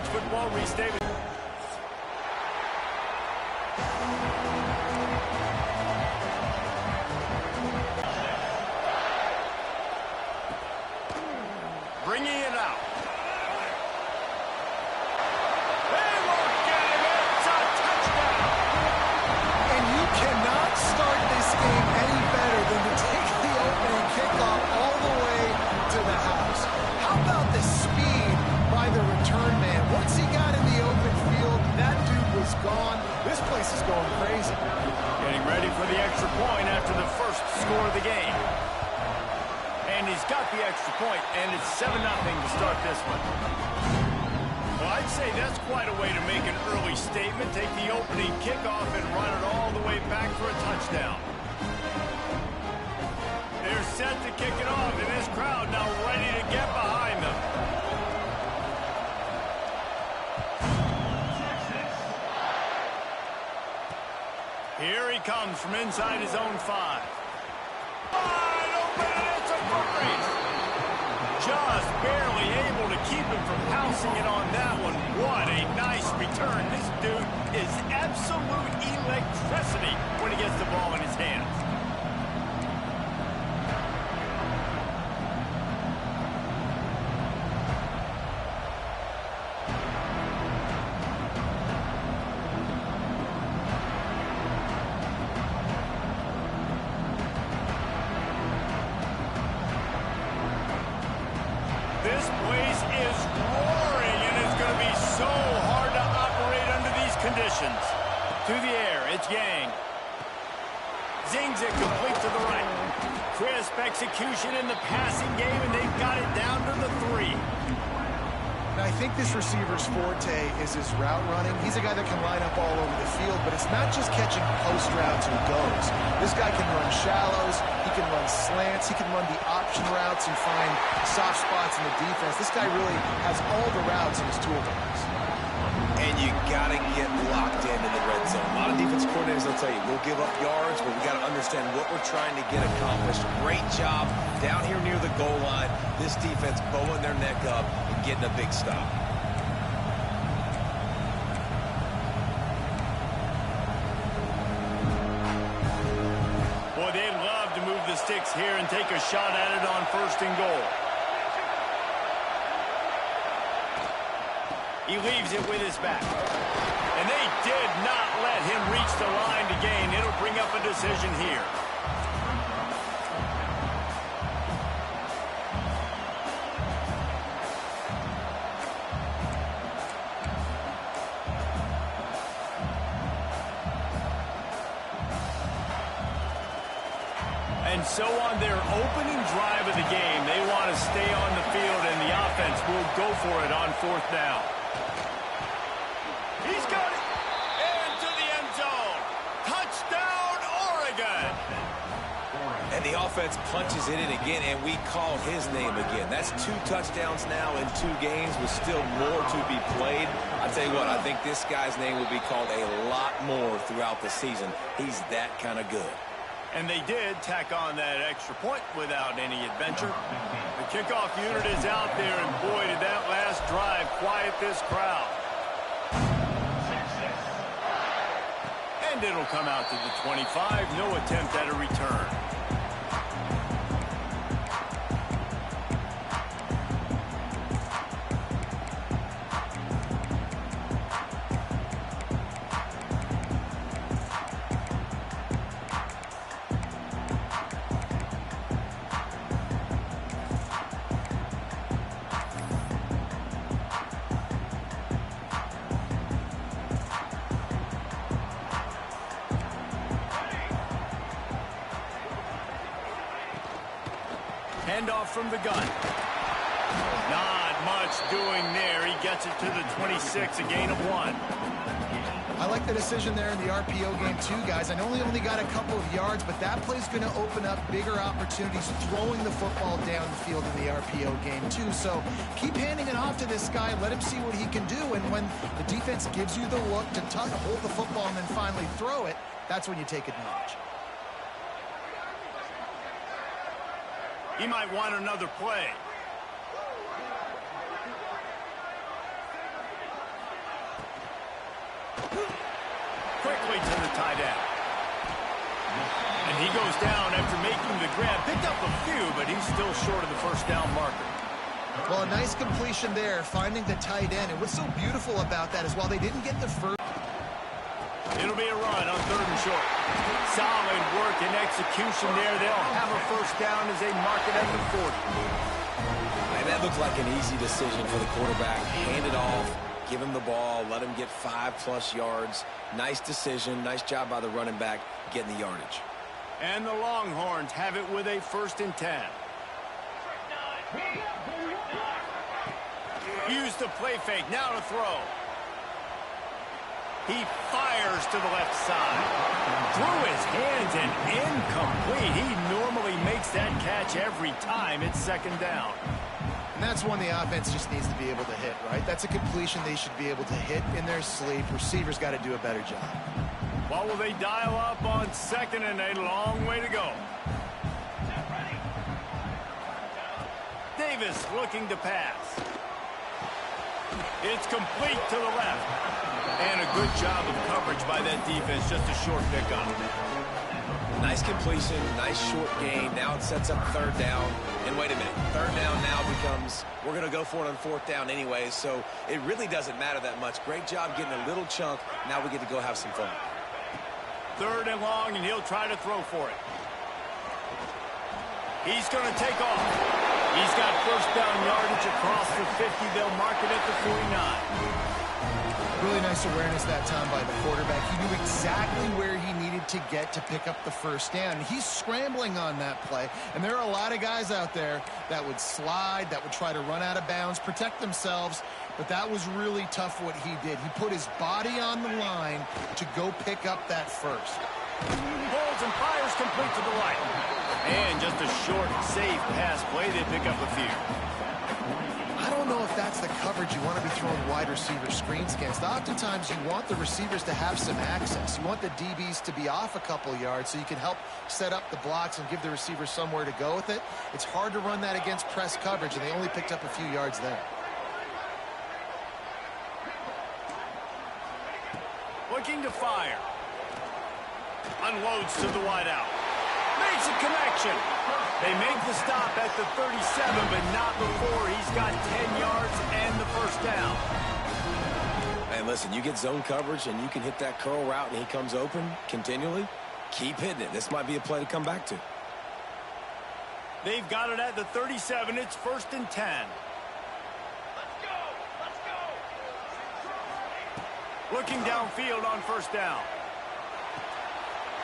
football restatement. Bringing it out. They won't get him. It's a touchdown. And you cannot start this game any better than to take the opening kickoff all the way to the house. How about the speed by the return man? Once he got in the open field, that dude was gone. This place is going crazy. Getting ready for the extra point after the first score of the game. And he's got the extra point, and it's 7-0 to start this one. Well, I'd say that's quite a way to make an early statement. Take the opening kickoff and run it all the way back for a touchdown. They're set to kick it off, and this crowd now ready to get behind them. Here he comes from inside his own 5. Wide open, and it's a brace. Just barely able to keep him from pouncing it on that one. What a nice return. This dude is absolute electricity when he gets the ball in his hands. This place is roaring, and it's going to be so hard to operate under these conditions. To the air, it's Yang. Zings it complete to the right. Crisp execution in the passing game, and they've got it down to the 3. And I think this receiver's forte is his route running. He's a guy that can line up all over the field, but it's not just catching post routes and goes. This guy can run shallows, he can run slants, he can run the option routes and find soft spots in the defense. This guy really has all the routes in his toolbox. And you got to get locked in the red zone. A lot of defense coordinators will tell you, we'll give up yards, but we got to understand what we're trying to get accomplished. Great job down here near the goal line. This defense bowing their neck up and getting a big stop. Boy, they'd love to move the sticks here and take a shot at it on 1st and goal. He leaves it with his back. And they did not let him reach the line to gain. It'll bring up a decision here. And so on their opening drive of the game, they want to stay on the field, and the offense will go for it on 4th down. He's got it into the end zone. Touchdown, Oregon. And the offense punches it in again, and we call his name again. That's 2 touchdowns now in 2 games with still more to be played. I tell you what, I think this guy's name will be called a lot more throughout the season. He's that kind of good. And they did tack on that extra point without any adventure. The kickoff unit is out there, and boy, did that last drive quiet this crowd. And it'll come out to the 25. No attempt at a return. Handoff from the gun. Not much doing there. He gets it to the 26, a gain of 1. I like the decision there in the RPO game too, guys. I know he only got a couple of yards, but that play's going to open up bigger opportunities throwing the football down the field in the RPO game too. So keep handing it off to this guy. Let him see what he can do. And when the defense gives you the look to hold the football and then finally throw it, that's when you take advantage. He might want another play. Quickly to the tight end. And he goes down after making the grab. Picked up a few, but he's still short of the first down marker. Well, a nice completion there, finding the tight end. And what's so beautiful about that is while they didn't get the first... It'll be a run on 3rd and short. Solid work and execution there. They'll have a first down as they mark it at the 40. And that looked like an easy decision for the quarterback. Hand it off, give him the ball, let him get 5+ yards. Nice decision. Nice job by the running back getting the yardage. And the Longhorns have it with a 1st and 10. Use the play fake. Now to throw. He fires to the left side. Through his hands and incomplete. He normally makes that catch every time. It's 2nd down. And that's one the offense just needs to be able to hit, right? That's a completion they should be able to hit in their sleep. Receivers got to do a better job. What will they dial up on 2nd and a long way to go? Davis looking to pass. It's complete to the left. And a good job of coverage by that defense. Just a short pickup. Nice completion, nice short gain. Now it sets up 3rd down. And wait a minute, 3rd down now becomes, we're going to go for it on 4th down anyway, so it really doesn't matter that much. Great job getting a little chunk. Now we get to go have some fun. 3rd and long, and he'll try to throw for it. He's going to take off. He's got first down yardage across the 50. They'll mark it at the 49. Really nice awareness that time by the quarterback. He knew exactly where he needed to get to pick up the first down. He's scrambling on that play, and there are a lot of guys out there that would slide, that would try to run out of bounds, protect themselves, but that was really tough what he did. He put his body on the line to go pick up that first. Holds and fires complete to the right. And just a short, safe pass play. They pick up a few. I don't know if that's the coverage you want to be throwing wide receiver screens against. Oftentimes, you want the receivers to have some access. You want the DBs to be off a couple yards so you can help set up the blocks and give the receivers somewhere to go with it. It's hard to run that against press coverage, and they only picked up a few yards there. Looking to fire. Unloads to the wideout. Makes a connection. They make the stop at the 37, but not before he's got 10 yards and the first down. And listen, you get zone coverage and you can hit that curl route and he comes open continually. Keep hitting it. This might be a play to come back to. They've got it at the 37. It's 1st and 10. Let's go. Looking downfield on first down.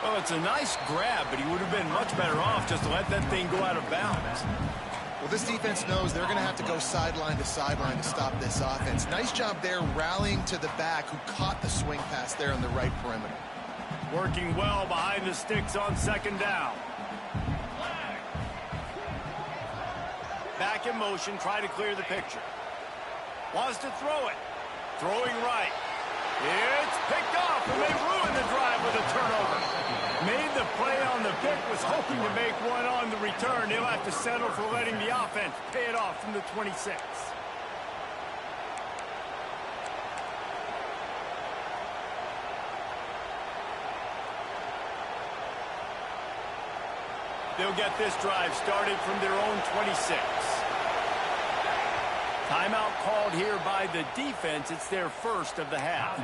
Well, it's a nice grab, but he would have been much better off just to let that thing go out of bounds. Well, this defense knows they're going to have to go sideline to sideline to stop this offense. Nice job there rallying to the back who caught the swing pass there on the right perimeter. Working well behind the sticks on 2nd down. Back in motion, try to clear the picture. Wants to throw it. Throwing right. It's picked off, and they ruined the drive with a turnover. Made the play on the pick, was hoping to make one on the return. He'll have to settle for letting the offense pay it off from the 26. They'll get this drive started from their own 26. Timeout called here by the defense. It's their first of the half.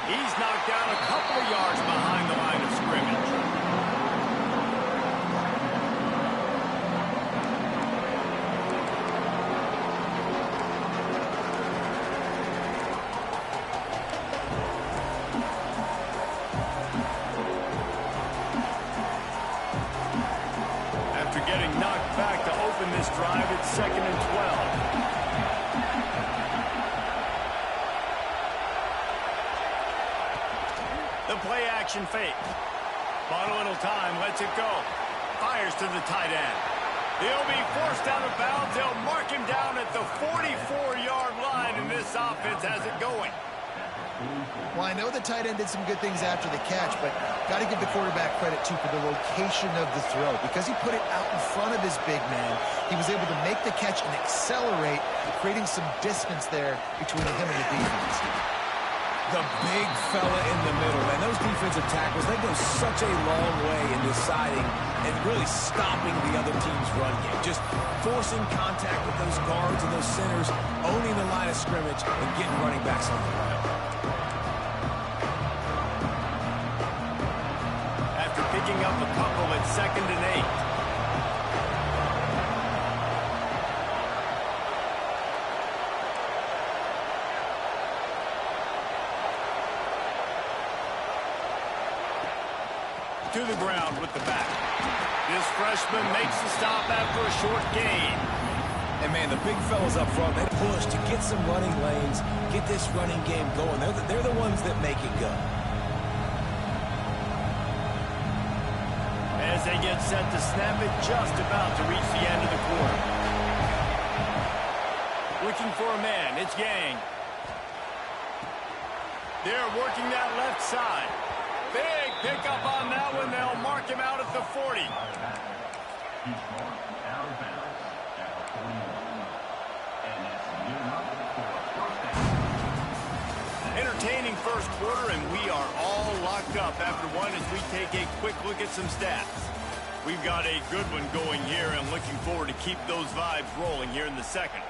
He's knocked down a couple of yards behind the line of scrimmage. After getting knocked back to open this drive, it's 2nd and 12. The play action fake. Bought a little time, lets it go. Fires to the tight end. He'll be forced out of bounds. They'll mark him down at the 44-yard line, and this offense has it going. Well, I know the tight end did some good things after the catch, but got to give the quarterback credit, too, for the location of the throw. Because he put it out in front of his big man, he was able to make the catch and accelerate, creating some distance there between him and the defense. The big fella in the middle, man. Those defensive tackles, they go such a long way in deciding and really stopping the other team's run game. Just forcing contact with those guards and those centers, owning the line of scrimmage, and getting running backs on the ground. After picking up a couple at 2nd and 8. To the ground with the back. This freshman makes the stop after a short gain. And, man, the big fellas up front, they push to get some running lanes, get this running game going. They're the ones that make it go. As they get set to snap it, just about to reach the end of the quarter. Looking for a man, it's Yang. They're working that left side. Big pickup on that one. They'll mark him out at the 40. Entertaining first quarter, and we are all locked up after one as we take a quick look at some stats. We've got a good one going here and looking forward to keep those vibes rolling here in the second.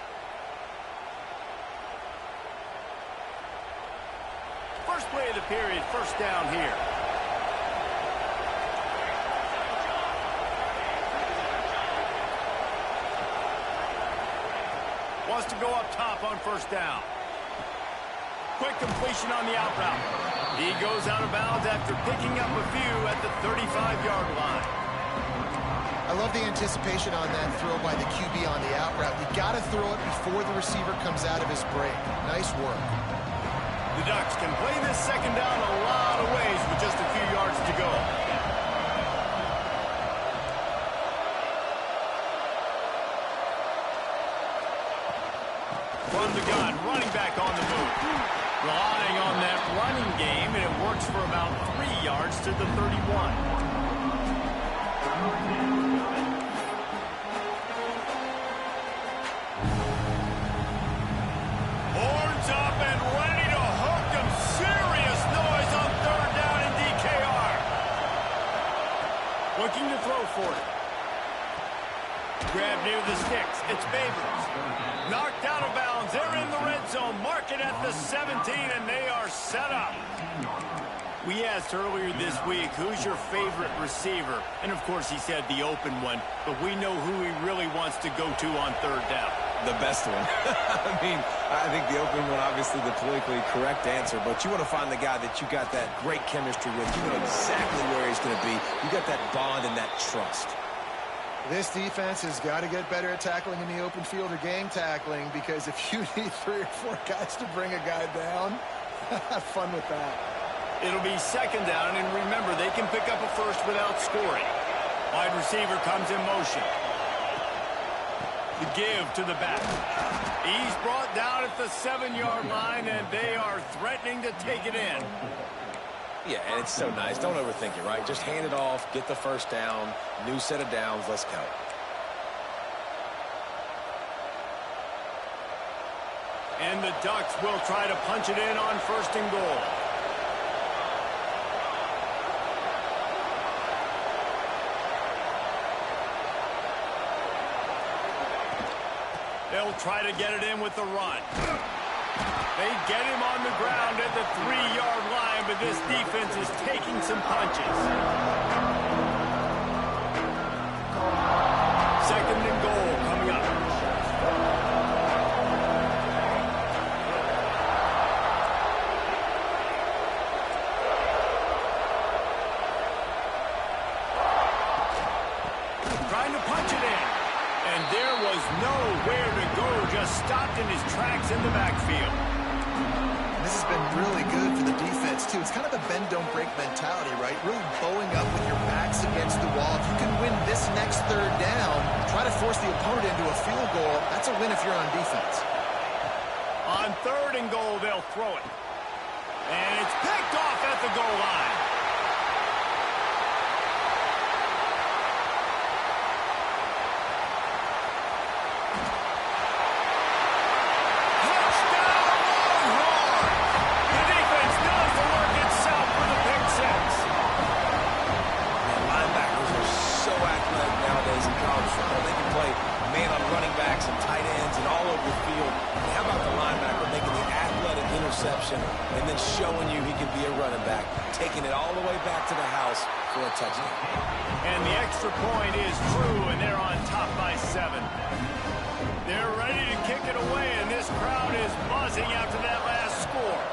First play of the period, first down here. Wants to go up top on first down. Quick completion on the out route. He goes out of bounds after picking up a few at the 35-yard line. I love the anticipation on that throw by the QB on the out route. You got to throw it before the receiver comes out of his break. Nice work. The Ducks can play this second down a lot of ways with just a few yards to go. From the gun, running back on the move. Relying on that running game, and it works for about 3 yards to the 31. Horns up and ready to hook them. Serious noise on third down in DKR. Looking to throw for it. Grab near the sticks. It's Babers. Knocked out of bounds. They're in the red zone. Mark it at the 17, and they are set up. We asked earlier this week, who's your favorite receiver? And, of course, he said the open one. But we know who he really wants to go to on third down. The best one. I mean, I think the open one, obviously the politically correct answer, but you want to find the guy that you got that great chemistry with. You know exactly where he's going to be. You got that bond and that trust. This defense has got to get better at tackling in the open field or game tackling, because if you need 3 or 4 guys to bring a guy down, have fun with that. It'll be second down, and remember, they can pick up a first without scoring. Wide receiver comes in motion. The give to the back. He's brought down at the 7-yard line, and they are threatening to take it in. Yeah, and it's so nice. Don't overthink it, right? Just hand it off, get the first down, new set of downs, let's go. And the Ducks will try to punch it in on first and goal. They'll try to get it in with the run. They get him on the ground at the 3-yard line, but this defense is taking some punches. Second and goal coming up. Trying to punch it in. And there was nowhere to go, just stopped in his tracks in the backfield. This has been really good for the defense, too. It's kind of a bend-don't-break mentality, right? Really bowing up with your backs against the wall. If you can win this next third down, try to force the opponent into a field goal. That's a win if you're on defense. On third and goal, they'll throw it. And it's picked off at the goal line. And then showing you he can be a running back, taking it all the way back to the house for a touchdown. And the extra point is true, and they're on top by 7. They're ready to kick it away, and this crowd is buzzing after that last score.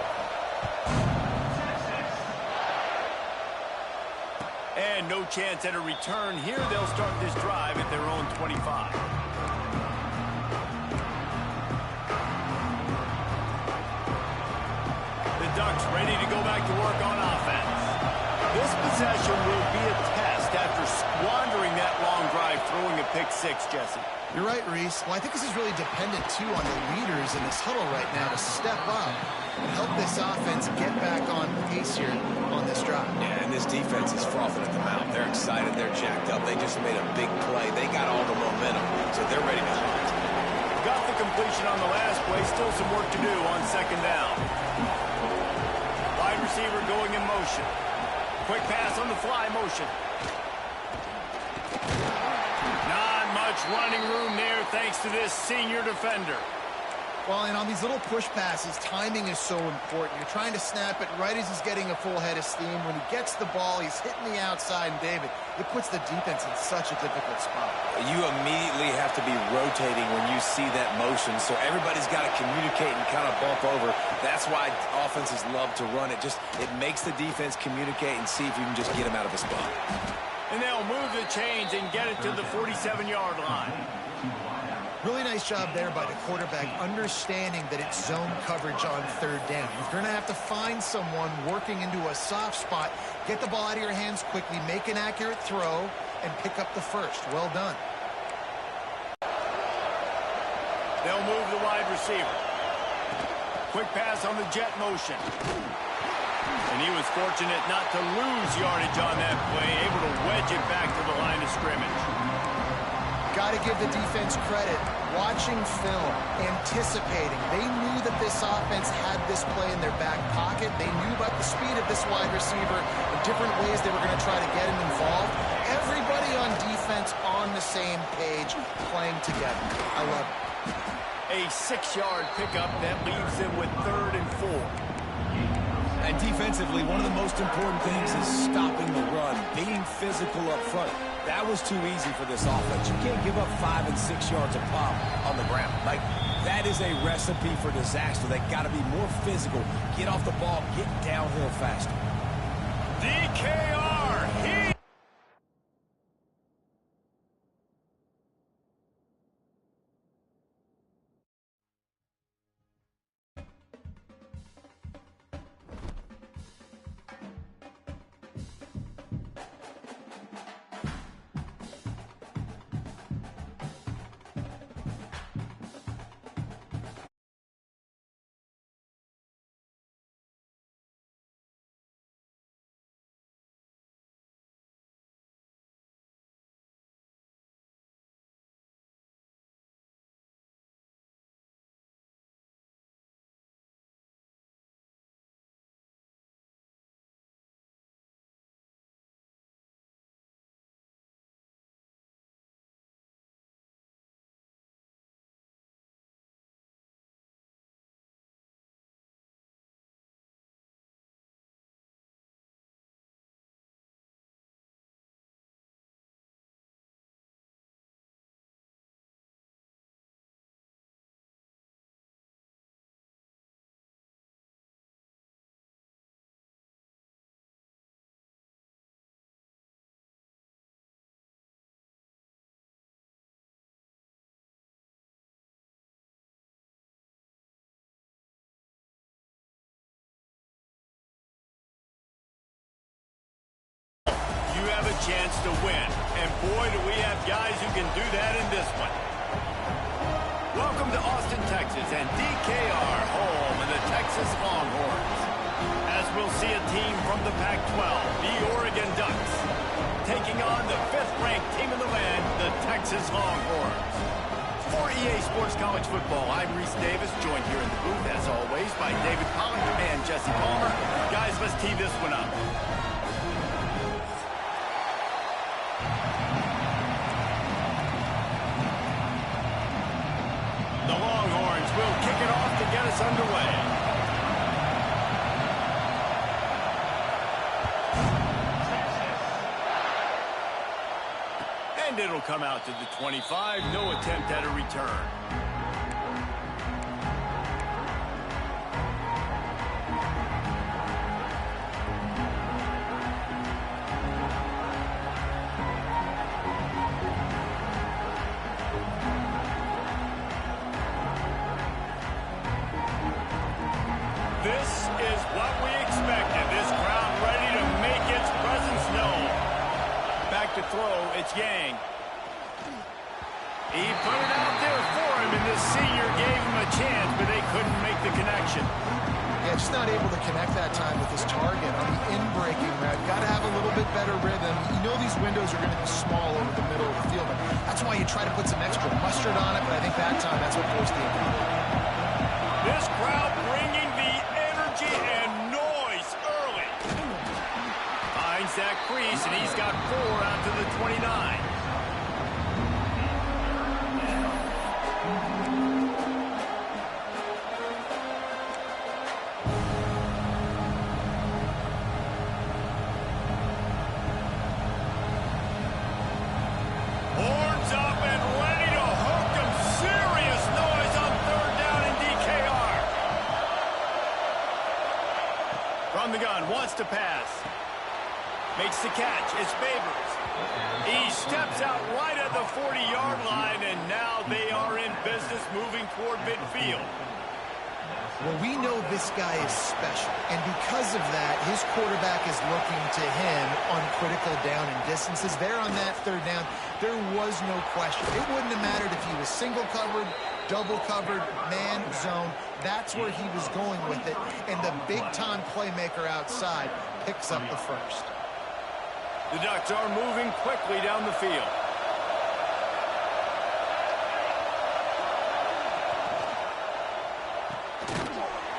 And no chance at a return here. They'll start this drive at their own 25. Ducks ready to go back to work on offense. This possession will be a test after squandering that long drive, throwing a pick-6, Jesse. You're right, Reese. Well, I think this is really dependent, too, on the leaders in this huddle right now to step up and help this offense get back on pace here on this drive. Yeah, and this defense is frothing at the mouth. They're excited. They're jacked up. They just made a big play. They got all the momentum, so they're ready to hunt. Got the completion on the last play. Still some work to do on second down. Wide receiver going in motion. Quick pass on the fly motion. Not much running room there thanks to this senior defender. Well, and on these little push passes, timing is so important. You're trying to snap it right as he's getting a full head of steam. When he gets the ball, he's hitting the outside, and David, it puts the defense in such a difficult spot. You immediately have to be rotating when you see that motion, so everybody's got to communicate and kind of bump over. That's why offenses love to run it. It makes the defense communicate and see if you can just get him out of a spot. And they'll move the chains and get it to the 47-yard line. Really nice job there by the quarterback, understanding that it's zone coverage on third down. You're going to have to find someone working into a soft spot, get the ball out of your hands quickly, make an accurate throw, and pick up the first. Well done. They'll move the wide receiver. Quick pass on the jet motion. And he was fortunate not to lose yardage on that play, able to wedge it back to the line of scrimmage. Got to give the defense credit. Watching film, anticipating. They knew that this offense had this play in their back pocket. They knew about the speed of this wide receiver, the different ways they were going to try to get him involved. Everybody on defense on the same page, playing together. I love it. A 6-yard pickup that leaves them with 3rd and 4. And defensively, one of the most important things is stopping the run, being physical up front. That was too easy for this offense. You can't give up 5 and 6 yards a pop on the ground. That is a recipe for disaster. They got to be more physical, get off the ball, get downhill faster. DKR, you have a chance to win. And boy, do we have guys who can do that in this one. Welcome to Austin, Texas, and DKR, home of the Texas Longhorns. As we'll see a team from the Pac-12, the Oregon Ducks, taking on the 5th-ranked team in the land, the Texas Longhorns. For EA Sports College Football, I'm Reese Davis, joined here in the booth, as always, by David Pollack and Jesse Palmer. Guys, let's tee this one up. The Longhorns will kick it off to get us underway. And it'll come out to the 25. No attempt at a return. This is what we expected. This crowd ready to make its presence known. Back to throw, it's Yang. He put it out there for him, and the senior gave him a chance, but they couldn't make the connection. Yeah, just not able to connect that time with his target on the in-breaking route. Got to have a little bit better rhythm. You know these windows are going to be small over the middle of the field. That's why you try to put some extra mustard on it, but I think that time that's what forced the injury. This crowd bringing the energy and noise early. Finds that crease, and he's got 4 out to the 29. Horns up and ready to hook him. Serious noise on 3rd down in DKR. From the gun, wants to pass. Makes the catch. It's Babers. He steps out right at the 40-yard line, and now they are in business moving toward midfield. Well, we know this guy is special, and because of that, his quarterback is looking to him on critical down and distances. There on that 3rd down, there was no question. It wouldn't have mattered if he was single covered, double covered, man, zone. That's where he was going with it, and the big-time playmaker outside picks up the first. The Ducks are moving quickly down the field.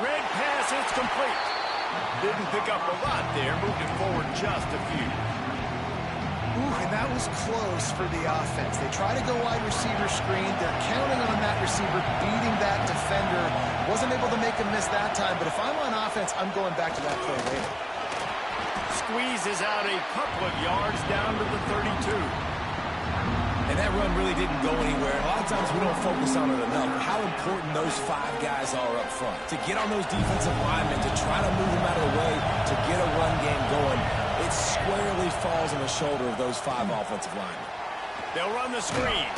Red pass, it's complete. Didn't pick up a lot there, moved it forward just a few. Ooh, and that was close for the offense. They try to go wide receiver screen. They're counting on that receiver beating that defender. Wasn't able to make him miss that time, but if I'm on offense, I'm going back to that play later. Squeezes out a couple of yards down to the 32. And that run really didn't go anywhere. A lot of times we don't focus on it enough. How important those 5 guys are up front. To get on those defensive linemen, to try to move them out of the way, to get a run game going, it squarely falls on the shoulder of those 5 offensive linemen. They'll run the screen.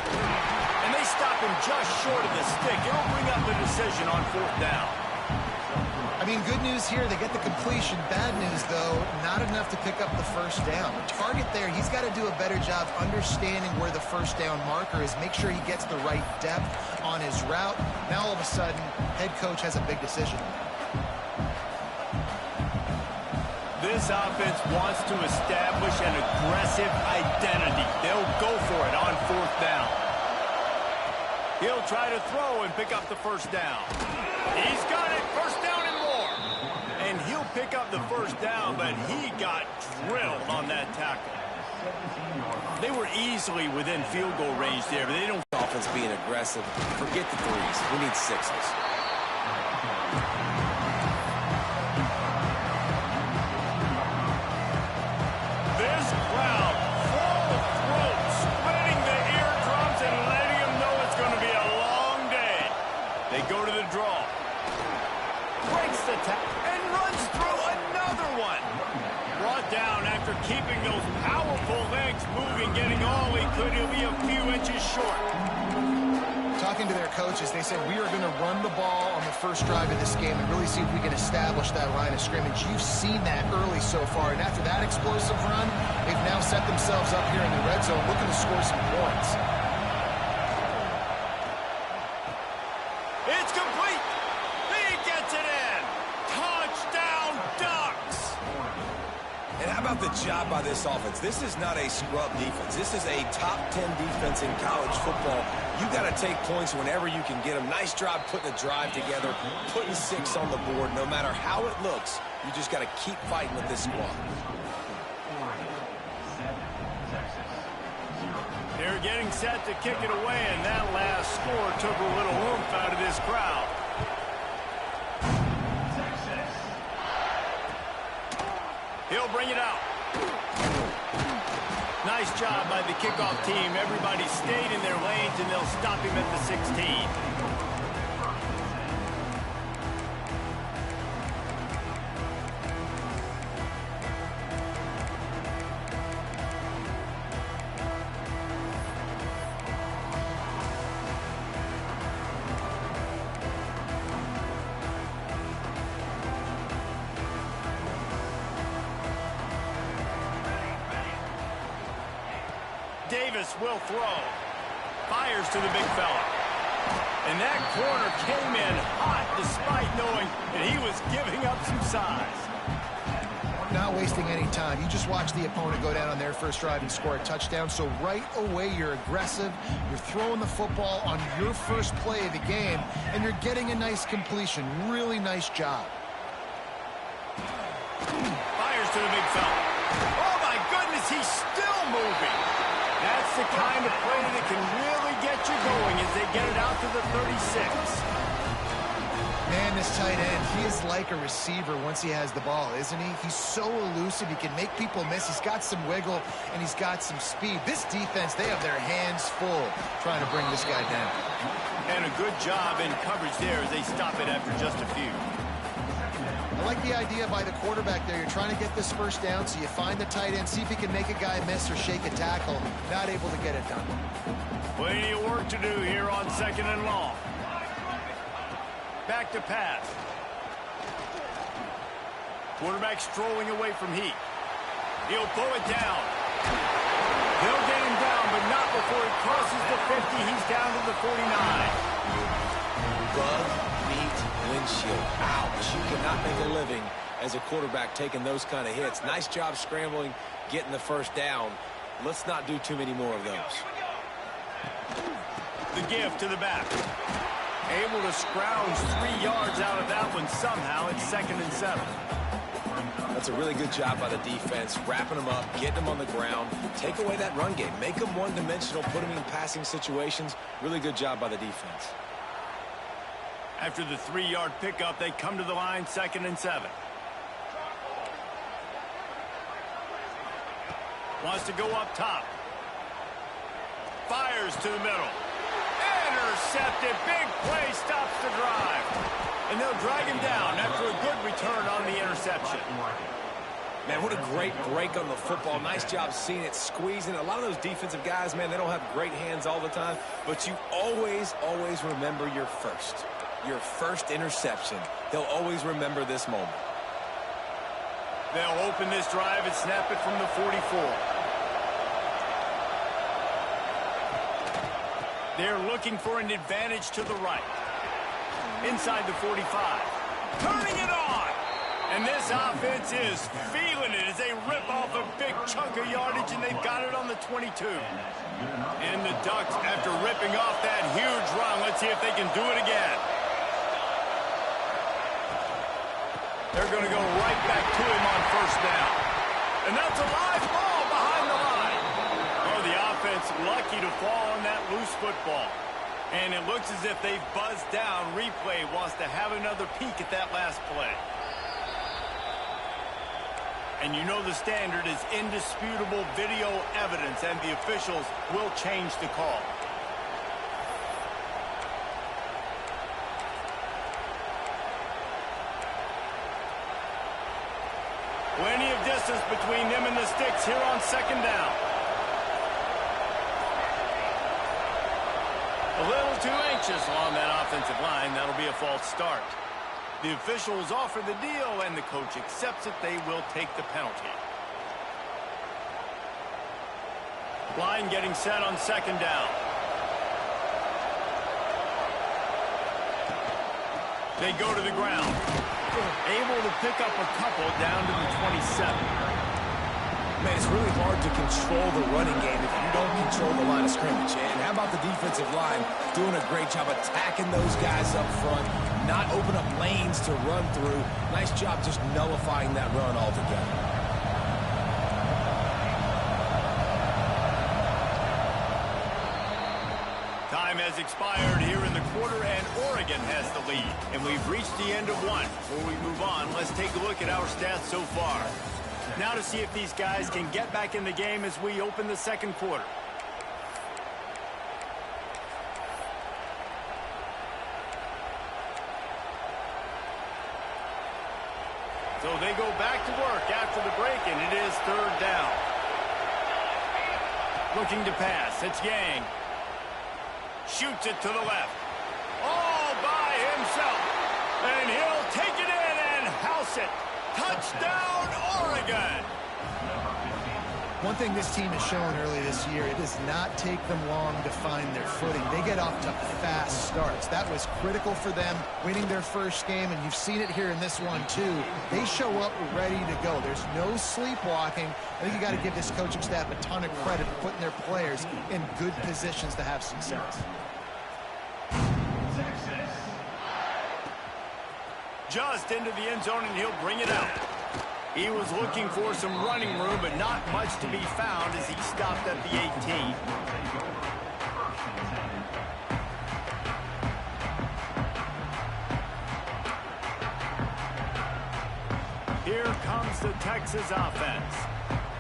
And they stop him just short of the stick. It'll bring up the decision on 4th down. I mean, good news here, they get the completion. Bad news, though, not enough to pick up the 1st down. The target there, he's got to do a better job understanding where the 1st down marker is, make sure he gets the right depth on his route. Now, all of a sudden, head coach has a big decision. This offense wants to establish an aggressive identity. They'll go for it on 4th down. He'll try to throw and pick up the 1st down. He's got it, 1st down and more. And he'll pick up the 1st down, but he got drilled on that tackle. They were easily within field goal range there, but they don't. Offense being aggressive. Forget the 3s. We need 6s. This crowd full of throats, spreading the eardrums and letting them know it's going to be a long day. They go to the draw. Breaks the tackle and runs through another one. Brought down after keeping those powerful legs moving, getting all he could. He'll be a few inches short. Talking to their coaches, they said, we are going to run the ball on the 1st drive of this game and really see if we can establish that line of scrimmage. You've seen that early so far, and after that explosive run, they've now set themselves up here in the red zone looking to score some points. It's complete. He gets it in. Touchdown, And how about the job by this offense? This is not a scrub defense. This is a top 10 defense in college football. You got to take points whenever you can get them. Nice job putting a drive together, putting 6 on the board. No matter how it looks, you just got to keep fighting with this squad. They're getting set to kick it away, and that last score took a little oomph out of this crowd. He'll bring it out. Nice job by the kickoff team. Everybody stayed in their lanes, and they'll stop him at the 16. Davis will throw. Fires to the big fella. And that corner came in hot despite knowing that he was giving up some size. Not wasting any time. You just watch the opponent go down on their first drive and score a touchdown. So right away, you're aggressive. You're throwing the football on your first play of the game, and you're getting a nice completion. Really nice job. Fires to the big fella. Oh, my goodness, he's still moving. That's the kind of play that can really get you going as they get it out to the 36. Man, this tight end, he is like a receiver once he has the ball, isn't he? He's so elusive. He can make people miss. He's got some wiggle, and he's got some speed. This defense, they have their hands full trying to bring this guy down. And a good job in coverage there as they stop it after just a few. I like the idea by the quarterback there. You're trying to get this first down, so you find the tight end, see if he can make a guy miss or shake a tackle. Not able to get it done. Plenty of work to do here on 2nd and long. Back to pass. Quarterback strolling away from heat. He'll pull it down. He'll get him down, but not before he crosses the 50. He's down to the 49. Bug meat windshield. Ouch. You cannot make a living as a quarterback taking those kind of hits. Nice job scrambling, getting the first down. Let's not do too many more of those. The give to the back. Able to scrounge 3 yards out of that one somehow. It's 2nd and 7. That's a really good job by the defense, wrapping them up, getting them on the ground. Take away that run game. Make them one-dimensional, put them in passing situations. Really good job by the defense. After the 3-yard pickup, they come to the line, 2nd and 7. Wants to go up top. Fires to the middle. Intercepted. Big play stops the drive. And they'll drag him down after a good return on the interception. Man, what a great break on the football. Nice job seeing it, squeezing. A lot of those defensive guys, man, they don't have great hands all the time. But you always, always remember your first interception. They'll always remember this moment. They'll open this drive and snap it from the 44. They're looking for an advantage to the right. Inside the 45. Turning it on! And this offense is feeling it as they rip off a big chunk of yardage, and they've got it on the 22. And the Ducks, after ripping off that huge run, let's see if they can do it again. They're going to go right back to him on first down. And that's a live ball behind the line. Oh, the offense lucky to fall on that loose football. And it looks as if they've buzzed down. Replay wants to have another peek at that last play. And you know the standard is indisputable video evidence, and the officials will change the call. Plenty of distance between them and the sticks here on 2nd down. A little too anxious along that offensive line. That'll be a false start. The officials offer the deal, and the coach accepts it. They will take the penalty. Line getting set on 2nd down. They go to the ground. Able to pick up a couple down to the 27. Man, it's really hard to control the running game if you don't control the line of scrimmage. And how about the defensive line doing a great job attacking those guys up front, not open up lanes to run through. Nice job just nullifying that run altogether. Time has expired here in the quarter, and Oregon has the lead. And we've reached the end of one. Before we move on, let's take a look at our stats so far. Now to see if these guys can get back in the game as we open the second quarter. So they go back to work after the break, and it is third down. Looking to pass. It's Yang. Shoots it to the left. All by himself. And he'll take it in and house it. Touchdown, Oregon! One thing this team has shown early this year, it does not take them long to find their footing. They get off to fast starts. That was critical for them, winning their first game, and you've seen it here in this one, too. They show up ready to go. There's no sleepwalking. I think you got to give this coaching staff a ton of credit for putting their players in good positions to have success. Just into the end zone, and he'll bring it out. He was looking for some running room, but not much to be found as he stopped at the 18. Here comes the Texas offense.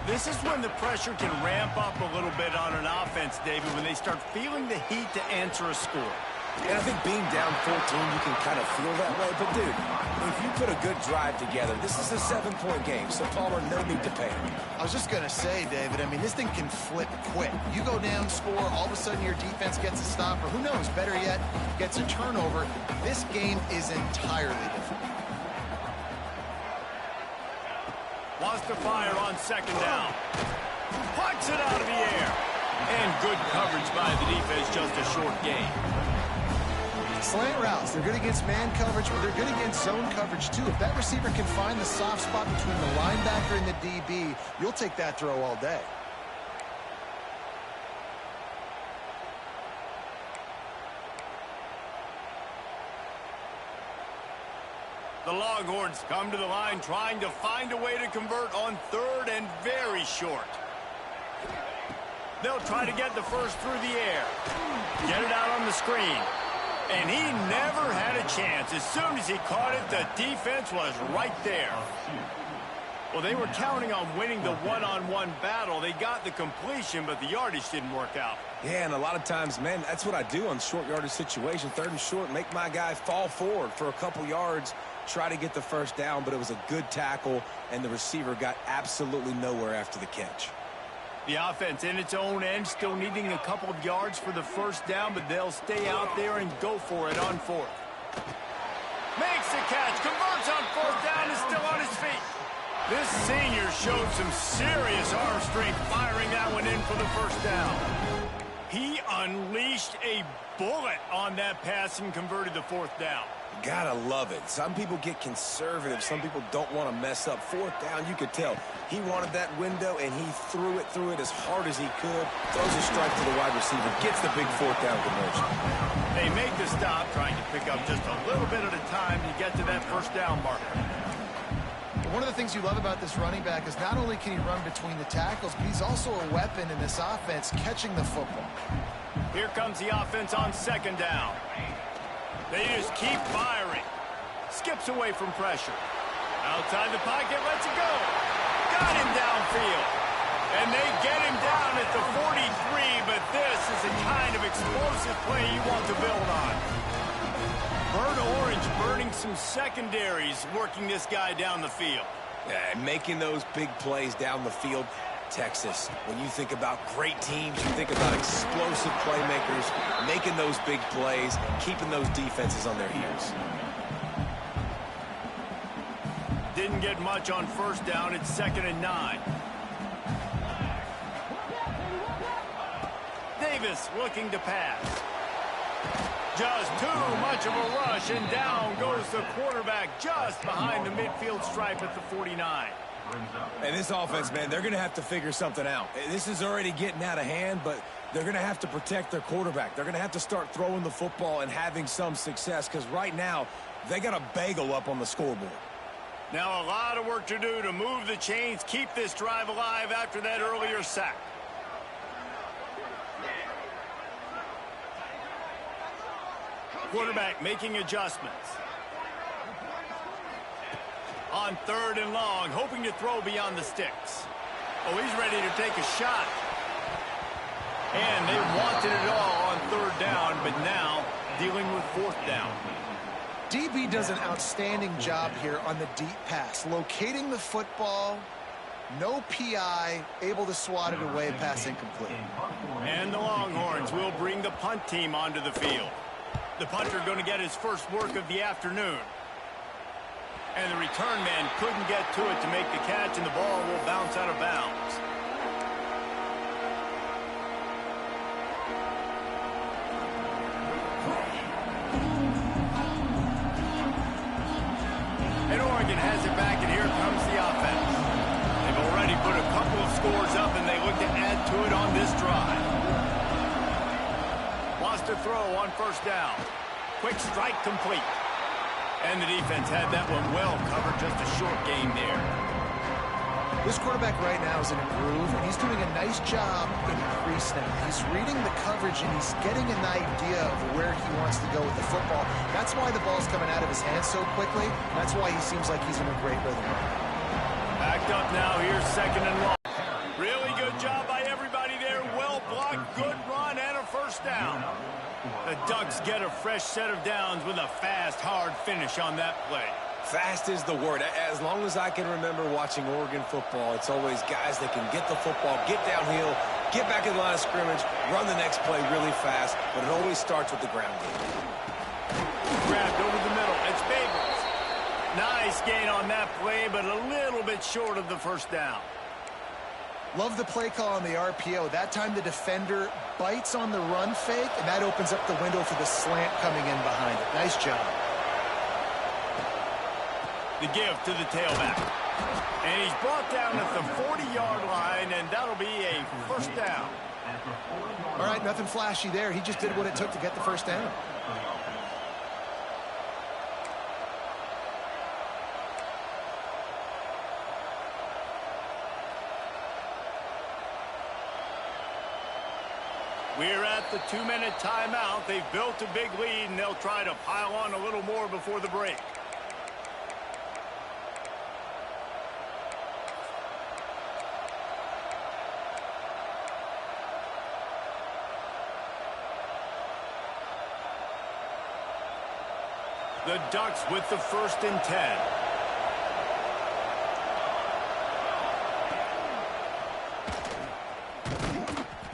This is when the pressure can ramp up a little bit on an offense, David, when they start feeling the heat to answer a score. And I think being down 14, you can kind of feel that way. But, dude, if you put a good drive together, this is a 7-point game, so Palmer, no need to panic. I was just going to say, David, I mean, this thing can flip quick. You go down, score, all of a sudden your defense gets a stop, or who knows, better yet, gets a turnover. This game is entirely different. Wants to fire on second down. Pucks it out of the air. And good coverage by the defense, just a short gain. Slant routes, they're good against man coverage, but they're good against zone coverage too. If that receiver can find the soft spot between the linebacker and the DB, you'll take that throw all day. The Longhorns come to the line trying to find a way to convert on third and very short. They'll try to get the first through the air. Get it out on the screen. And he never had a chance. As soon as he caught it, the defense was right there. Well, they were counting on winning the one-on-one battle. They got the completion, but the yardage didn't work out. Yeah, and a lot of times, man, that's what I do on short yardage situation. Third and short, make my guy fall forward for a couple yards, try to get the first down, but it was a good tackle, and the receiver got absolutely nowhere after the catch. The offense in its own end, still needing a couple of yards for the first down, but they'll stay out there and go for it on fourth. Makes the catch, converts on fourth down, is still on his feet. This senior showed some serious arm strength firing that one in for the first down. He unleashed a bullet on that pass and converted the fourth down. Gotta love it. Some people get conservative. Some people don't want to mess up. Fourth down, you could tell. He wanted that window, and he threw it as hard as he could. Throws a strike to the wide receiver. Gets the big fourth down conversion. They make the stop, trying to pick up just a little bit at a time to get to that first down marker. One of the things you love about this running back is not only can he run between the tackles, but he's also a weapon in this offense, catching the football. Here comes the offense on second down. They just keep firing. Skips away from pressure. Outside the pocket, lets it go. Got him downfield. And they get him down at the 43, but this is the kind of explosive play you want to build on. Burnt Orange burning some secondaries, working this guy down the field. Yeah, and making those big plays down the field. Texas, when you think about great teams, you think about explosive playmakers, making those big plays, keeping those defenses on their heels. Didn't get much on first down. It's 2nd and 9. Davis looking to pass. Just too much of a rush, and down goes the quarterback just behind the midfield stripe at the 49. And this offense, man, they're going to have to figure something out. This is already getting out of hand, but they're going to have to protect their quarterback. They're going to have to start throwing the football and having some success because right now they got a bagel up on the scoreboard. Now a lot of work to do to move the chains, keep this drive alive after that earlier sack. Quarterback making adjustments. On 3rd and long, hoping to throw beyond the sticks. Oh, he's ready to take a shot. And they wanted it all on 3rd down, but now dealing with 4th down. DB does an outstanding job here on the deep pass. Locating the football, no PI, able to swat it away, pass incomplete. And the Longhorns will bring the punt team onto the field. The punter going to get his first work of the afternoon. And the return man couldn't get to it to make the catch, and the ball will bounce out of bounds. And Oregon has it back, and here comes the offense. They've already put a couple of scores up, and they look to add to it on this drive. Wants to throw on 1st down. Quick strike complete. And the defense had that one well covered, just a short gain there. This quarterback right now is in a groove, and he's doing a nice job in pre-snap. He's reading the coverage, and he's getting an idea of where he wants to go with the football. That's why the ball's coming out of his hands so quickly. That's why he seems like he's in a great rhythm. Backed up now, here's 2nd and long. Really good job by everybody there. Well blocked, good run, and a 1st down. The Ducks get a fresh set of downs with a fast, hard finish on that play. Fast is the word. As long as I can remember watching Oregon football, it's always guys that can get the football, get downhill, get back in the line of scrimmage, run the next play really fast, but it always starts with the ground game. Grabbed over the middle. It's Babers. Nice gain on that play, but a little bit short of the 1st down. Love the play call on the RPO. That time the defender bites on the run fake, and that opens up the window for the slant coming in behind it. Nice job. The give to the tailback. And he's brought down at the 40-yard line, and that'll be a 1st down. All right, nothing flashy there. He just did what it took to get the 1st down. We're at the 2-minute timeout. They've built a big lead, and they'll try to pile on a little more before the break. The Ducks with the 1st and 10.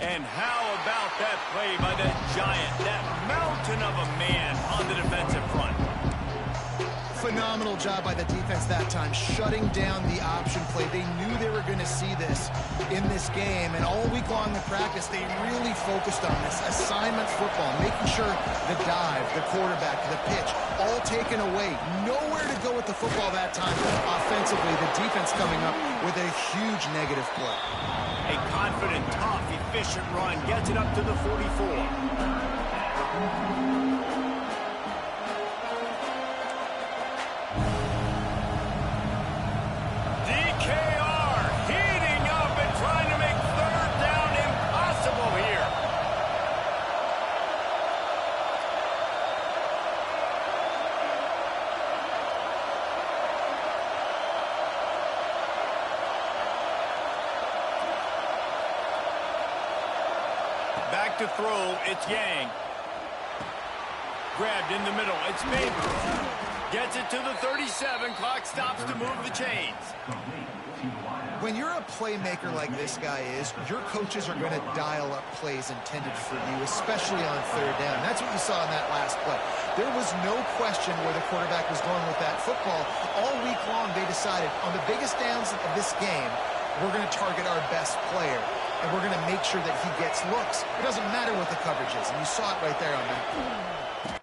And how about that play by that giant, that mountain of a man on the defensive front? Phenomenal job by the defense that time, shutting down the option play. They knew they were going to see this in this game, and all week long in practice, they really focused on this assignment football, making sure the dive, the quarterback, the pitch, all taken away. Nowhere to go with the football that time. Offensively, the defense coming up with a huge negative play. A confident, tough, efficient run gets it up to the 44. Back to throw, it's Yang. Grabbed in the middle, it's Babers. Gets it to the 37, clock stops to move the chains. When you're a playmaker like this guy is, your coaches are going to dial up plays intended for you, especially on 3rd down. That's what you saw in that last play. There was no question where the quarterback was going with that football. All week long, they decided on the biggest downs of this game, we're going to target our best player, and we're going to make sure that he gets looks. It doesn't matter what the coverage is, and you saw it right there on that.